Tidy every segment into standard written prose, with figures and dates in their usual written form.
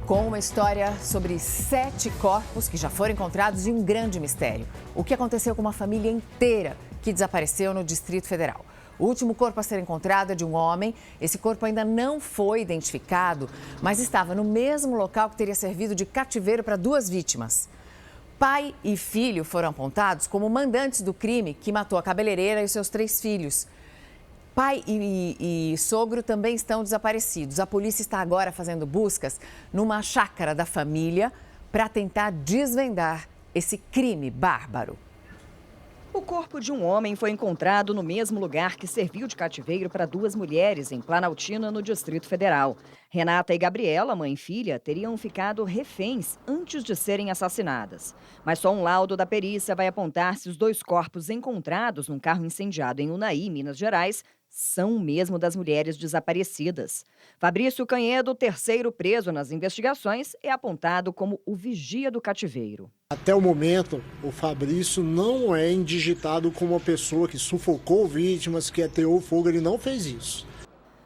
com uma história sobre 7 corpos que já foram encontrados e um grande mistério. O que aconteceu com uma família inteira que desapareceu no Distrito Federal? O último corpo a ser encontrado é de um homem. Esse corpo ainda não foi identificado, mas estava no mesmo local que teria servido de cativeiro para 2 vítimas. Pai e filho foram apontados como mandantes do crime que matou a cabeleireira e seus 3 filhos. Pai e sogro também estão desaparecidos. A polícia está agora fazendo buscas numa chácara da família para tentar desvendar esse crime bárbaro. O corpo de um homem foi encontrado no mesmo lugar que serviu de cativeiro para 2 mulheres em Planaltina, no Distrito Federal. Renata e Gabriela, mãe e filha, teriam ficado reféns antes de serem assassinadas. Mas só um laudo da perícia vai apontar se os 2 corpos encontrados num carro incendiado em Unai, Minas Gerais, são o mesmo das mulheres desaparecidas. Fabrício Canhedo, terceiro preso nas investigações, é apontado como o vigia do cativeiro. Até o momento, o Fabrício não é indigitado como uma pessoa que sufocou vítimas, que ateou fogo, ele não fez isso.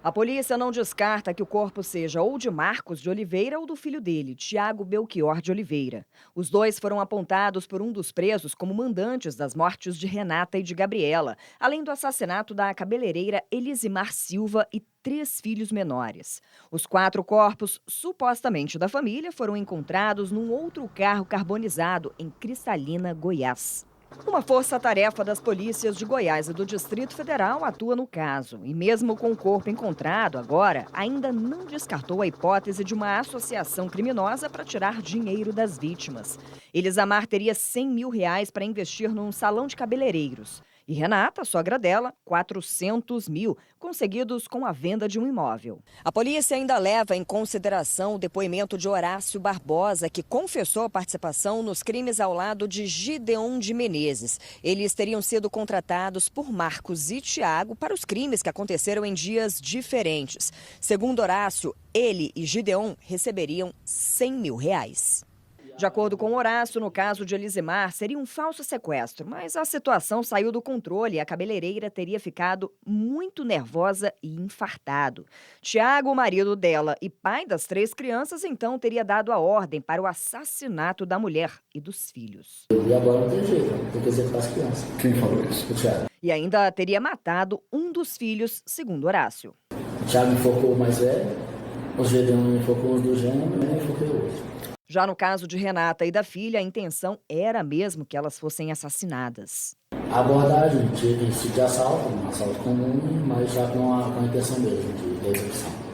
A polícia não descarta que o corpo seja ou de Marcos de Oliveira ou do filho dele, Tiago Belchior de Oliveira. Os 2 foram apontados por um dos presos como mandantes das mortes de Renata e de Gabriela, além do assassinato da cabeleireira Elisimar Silva e 3 filhos menores. Os 4 corpos, supostamente da família, foram encontrados num outro carro carbonizado em Cristalina, Goiás. Uma força-tarefa das polícias de Goiás e do Distrito Federal atua no caso. E mesmo com o corpo encontrado agora, ainda não descartou a hipótese de uma associação criminosa para tirar dinheiro das vítimas. Elisamar teria R$100 mil para investir num salão de cabeleireiros. E Renata, sogra dela, 400 mil, conseguidos com a venda de um imóvel. A polícia ainda leva em consideração o depoimento de Horácio Barbosa, que confessou a participação nos crimes ao lado de Gideon de Menezes. Eles teriam sido contratados por Marcos e Tiago para os crimes que aconteceram em dias diferentes. Segundo Horácio, ele e Gideon receberiam R$100 mil. De acordo com Horácio, no caso de Elisimar, seria um falso sequestro, mas a situação saiu do controle e a cabeleireira teria ficado muito nervosa e infartado. Tiago, o marido dela e pai das 3 crianças, então teria dado a ordem para o assassinato da mulher e dos filhos. E agora não tem jeito, tem que executar as crianças. Quem falou isso? O Tiago. E ainda teria matado um dos filhos, segundo Horácio. O Tiago enfocou o mais velho, o Gedeon enfocou os do gênero, e eu enfoquei o outro. Já no caso de Renata e da filha, a intenção era mesmo que elas fossem assassinadas. A abordagem tive esse de assalto, um assalto comum, mas já com a intenção mesmo de execução.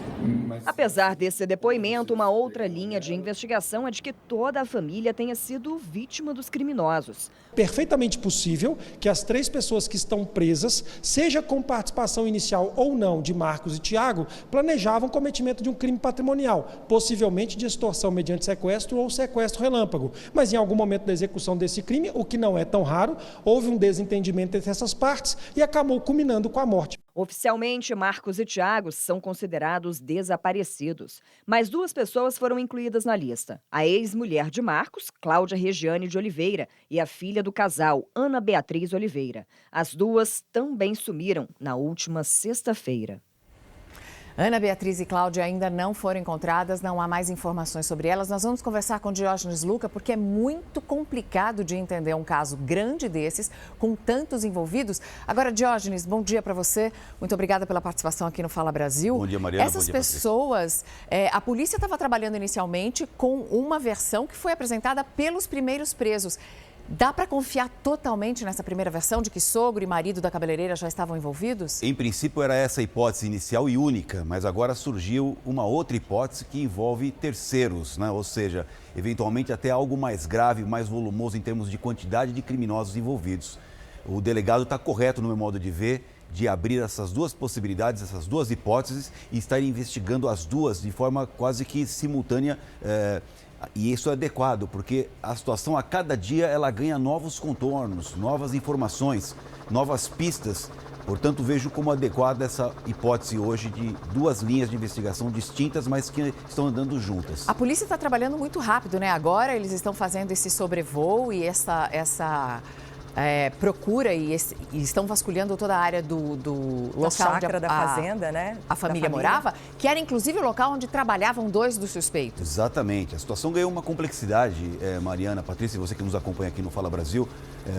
Apesar desse depoimento, uma outra linha de investigação é de que toda a família tenha sido vítima dos criminosos. Perfeitamente possível que as 3 pessoas que estão presas, seja com participação inicial ou não de Marcos e Tiago, planejavam o cometimento de um crime patrimonial, possivelmente de extorsão mediante sequestro ou sequestro relâmpago. Mas em algum momento da execução desse crime, o que não é tão raro, houve um desentendimento entre essas partes e acabou culminando com a morte. Oficialmente, Marcos e Tiago são considerados desaparecidos. Mas 2 pessoas foram incluídas na lista. A ex-mulher de Marcos, Cláudia Regiane de Oliveira, e a filha do casal, Ana Beatriz Oliveira. As 2 também sumiram na última sexta-feira. Ana Beatriz e Cláudia ainda não foram encontradas, não há mais informações sobre elas. Nós vamos conversar com Diógenes Luca, porque é muito complicado de entender um caso grande desses, com tantos envolvidos. Agora, Diógenes, bom dia para você. Muito obrigada pela participação aqui no Fala Brasil. Bom dia, Mariana. Essas pessoas, a polícia estava trabalhando inicialmente com uma versão que foi apresentada pelos primeiros presos. Dá para confiar totalmente nessa primeira versão de que sogro e marido da cabeleireira já estavam envolvidos? Em princípio era essa a hipótese inicial e única, mas agora surgiu uma outra hipótese que envolve terceiros, né? Ou seja, eventualmente até algo mais grave, mais volumoso em termos de quantidade de criminosos envolvidos. O delegado está correto, no meu modo de ver, de abrir essas 2 possibilidades, essas 2 hipóteses e estar investigando as 2 de forma quase que simultânea. E isso é adequado, porque a situação a cada dia ela ganha novos contornos, novas informações, novas pistas. Portanto, vejo como adequada essa hipótese hoje de 2 linhas de investigação distintas, mas que estão andando juntas. A polícia está trabalhando muito rápido, né? Agora eles estão fazendo esse sobrevoo e procura e estão vasculhando toda a área do local chácara da fazenda, né? A família morava, que era inclusive o local onde trabalhavam 2 dos suspeitos. Exatamente. A situação ganhou uma complexidade, Mariana, Patrícia, você que nos acompanha aqui no Fala Brasil,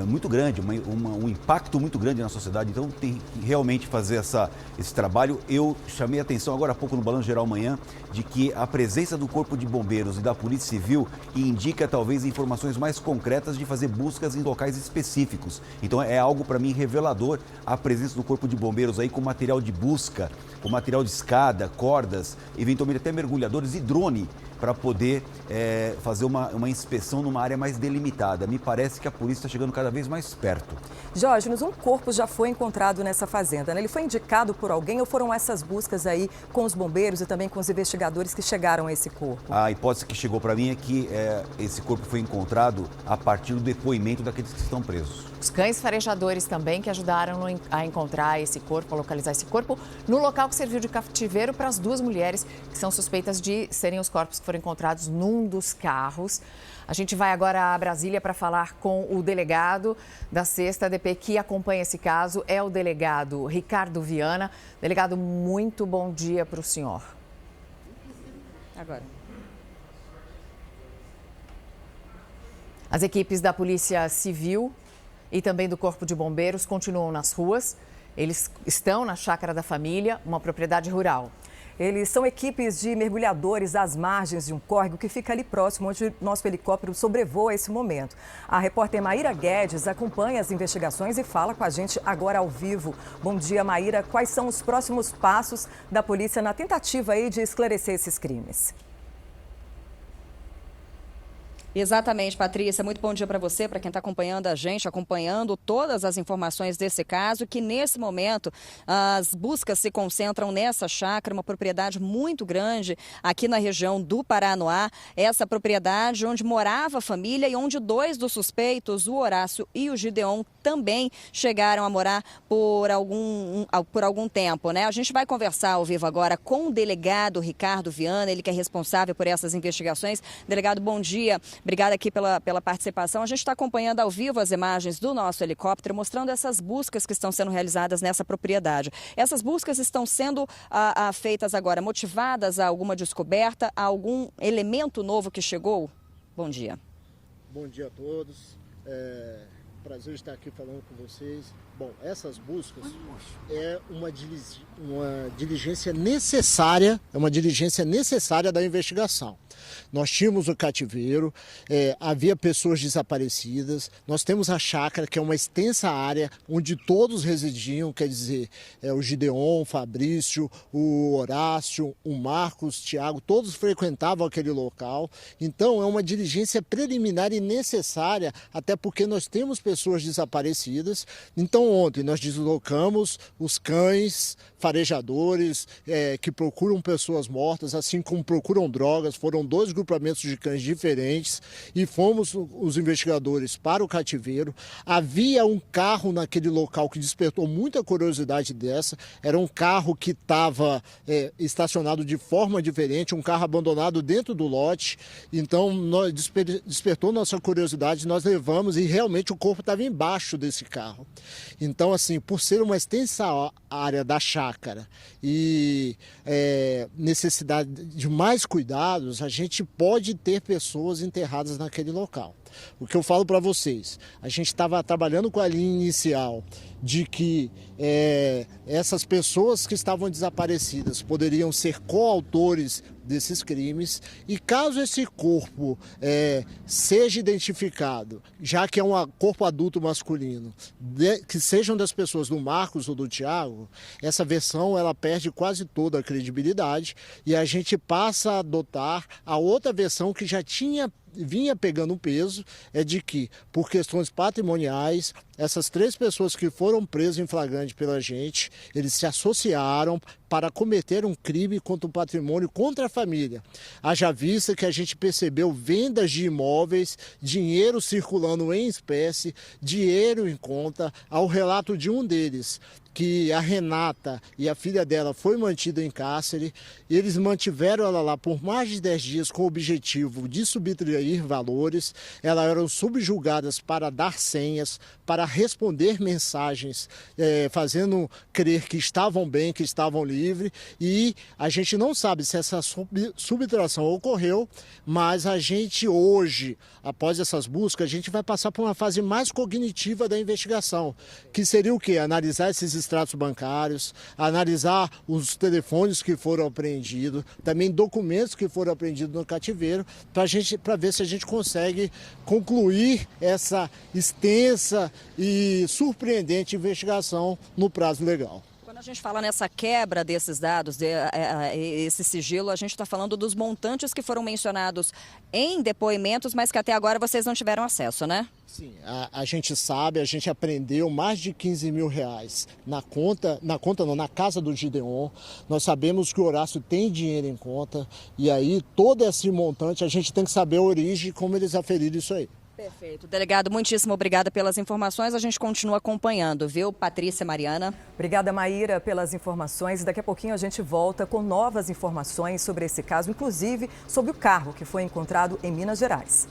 muito grande, um impacto muito grande na sociedade. Então tem que realmente fazer esse trabalho. Eu chamei a atenção agora há pouco no Balanço Geral Manhã de que a presença do Corpo de Bombeiros e da Polícia Civil indica talvez informações mais concretas de fazer buscas em locais específicos. Então é algo para mim revelador a presença do Corpo de Bombeiros aí com material de busca, com material de escada, cordas, eventualmente até mergulhadores e drone para poder fazer uma inspeção numa área mais delimitada. Me parece que a polícia está chegando cada vez mais perto. Jorge, um corpo já foi encontrado nessa fazenda, né? Ele foi indicado por alguém ou foram essas buscas aí com os bombeiros e também com os investigadores que chegaram a esse corpo? A hipótese que chegou para mim é que esse corpo foi encontrado a partir do depoimento daqueles que estão presos. Os cães farejadores também que ajudaram a encontrar esse corpo, a localizar esse corpo, no local que serviu de cativeiro para as 2 mulheres que são suspeitas de serem os corpos que foram encontrados num dos carros. A gente vai agora a Brasília para falar com o delegado da 6ª DP que acompanha esse caso, é o delegado Ricardo Viana. Delegado, muito bom dia para o senhor. Agora. As equipes da Polícia Civil e também do Corpo de Bombeiros continuam nas ruas. Eles estão na Chácara da Família, uma propriedade rural. Eles são equipes de mergulhadores às margens de um córrego que fica ali próximo, onde nosso helicóptero sobrevoa esse momento. A repórter Maíra Guedes acompanha as investigações e fala com a gente agora ao vivo. Bom dia, Maíra. Quais são os próximos passos da polícia na tentativa aí de esclarecer esses crimes? Exatamente, Patrícia. Muito bom dia para você, para quem está acompanhando a gente, acompanhando todas as informações desse caso, que nesse momento as buscas se concentram nessa chácara, uma propriedade muito grande aqui na região do Paranoá. Essa propriedade onde morava a família e onde 2 dos suspeitos, o Horácio e o Gideon, também chegaram a morar por algum tempo, né? A gente vai conversar ao vivo agora com o delegado Ricardo Viana, ele que é responsável por essas investigações. Delegado, bom dia. Obrigada aqui pela participação. A gente está acompanhando ao vivo as imagens do nosso helicóptero, mostrando essas buscas que estão sendo realizadas nessa propriedade. Essas buscas estão sendo feitas agora, motivadas a alguma descoberta, a algum elemento novo que chegou? Bom dia. Bom dia a todos. Prazer estar aqui falando com vocês. Bom, essas buscas é uma diligência necessária, da investigação. Nós tínhamos o cativeiro, havia pessoas desaparecidas, nós temos a chácara, que é uma extensa área onde todos residiam, quer dizer, o Gideon, o Fabrício, o Horácio, o Marcos, o Tiago, todos frequentavam aquele local. Então é uma diligência preliminar e necessária, até porque nós temos pessoas desaparecidas. Então ontem nós deslocamos os cães farejadores que procuram pessoas mortas, assim como procuram drogas. Foram 2 grupamentos de cães diferentes e fomos os investigadores para o cativeiro. Havia um carro naquele local que despertou muita curiosidade dessa. Era um carro que estava estacionado de forma diferente, um carro abandonado dentro do lote. Então despertou nossa curiosidade, nós levamos e realmente o corpo estava embaixo desse carro. Então, assim, por ser uma extensa área da chácara e necessidade de mais cuidados, a gente pode ter pessoas enterradas naquele local. O que eu falo para vocês, a gente estava trabalhando com a linha inicial de que essas pessoas que estavam desaparecidas poderiam ser coautores desses crimes, e caso esse corpo seja identificado, já que é um corpo adulto masculino, que sejam das pessoas do Marcos ou do Tiago, essa versão ela perde quase toda a credibilidade e a gente passa a adotar a outra versão que já vinha pegando peso, é de que, por questões patrimoniais, essas 3 pessoas que foram presas em flagrante pela gente, eles se associaram para cometer um crime contra o patrimônio, contra a família. Haja vista que a gente percebeu vendas de imóveis, dinheiro circulando em espécie, dinheiro em conta, ao relato de um deles. que a Renata e a filha dela foi mantida em cárcere. Eles mantiveram ela lá por mais de 10 dias com o objetivo de subtrair valores. Elas eram subjugadas para dar senhas, para responder mensagens, fazendo crer que estavam bem, que estavam livres. E a gente não sabe se essa subtração ocorreu, mas a gente hoje, após essas buscas, a gente vai passar por uma fase mais cognitiva da investigação, que seria o quê? Analisar esses extratos bancários, analisar os telefones que foram apreendidos, também documentos que foram apreendidos no cativeiro, para ver se a gente consegue concluir essa extensa e surpreendente investigação no prazo legal. Quando a gente fala nessa quebra desses dados, esse sigilo, a gente está falando dos montantes que foram mencionados em depoimentos, mas que até agora vocês não tiveram acesso, né? Sim, a gente sabe, a gente apreendeu mais de 15 mil reais na casa do Gideon. Nós sabemos que o Horácio tem dinheiro em conta e aí todo esse montante a gente tem que saber a origem e como eles aferiram isso aí. Perfeito. Delegado, muitíssimo obrigada pelas informações. A gente continua acompanhando, viu, Patrícia, Mariana? Obrigada, Maíra, pelas informações. Daqui a pouquinho a gente volta com novas informações sobre esse caso, inclusive sobre o carro que foi encontrado em Minas Gerais.